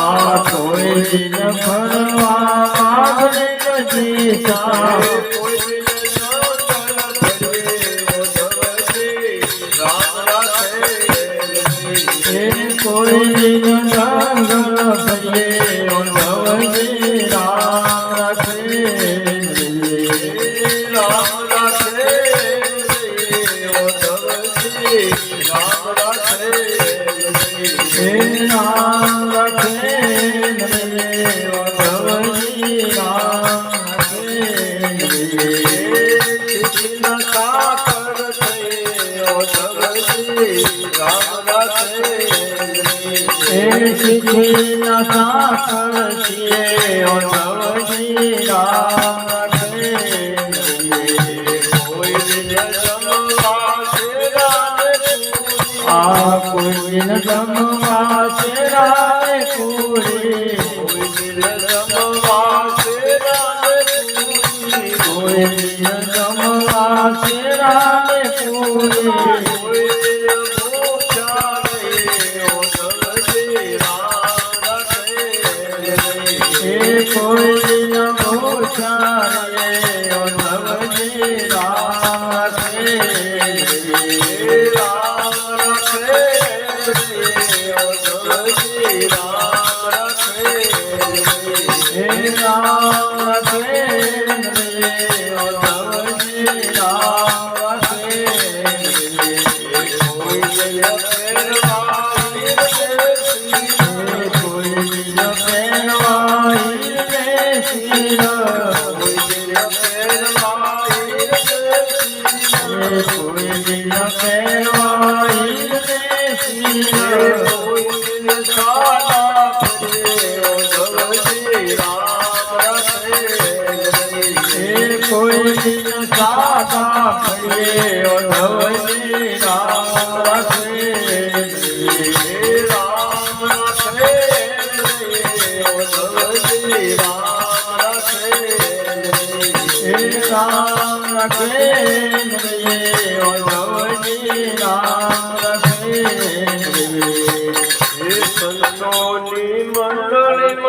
આ કોઈ દિન ફરવા માગણે કજીસા કોઈ દિન ડાંગર ભરીએ ઉદ્ધવજી રામ રાખે રામ રાખે ઉદ્ધવજી રામ રાખે રામ રાખે ઉદ્ધવજી રામ ચિઠ્ઠીના સાકર થયે ઉદ્ધવજી રામ રાખે કોઈ દિન જમવા આ કોઈ દિન જમવા શેરાને પૂરી કોઈ દિન જમવા કોઈ દિન જમવા શેરાને પૂરી કોઈ દિન ભૂષારે ઉદ્ધવજી રામ રાખે રામ રાખે ઉદ્ધવજી રામ રાખે રામ રાખે ઉદ્ધવજી રામ રાખે કોઈ દિન ફેરવાઈ કોઈ દિન ફેરવાઈ કોઈ દિન ફેરવાઈ કોઈ દિન સાદા ફરીએ ઉદ્ધવજી રામ રાખે રામ રાખે ઉદ્ધવજી રામ રાખે રામ રાખે ઉદ્ધવજી રામ રાખે સંતોની મંડળી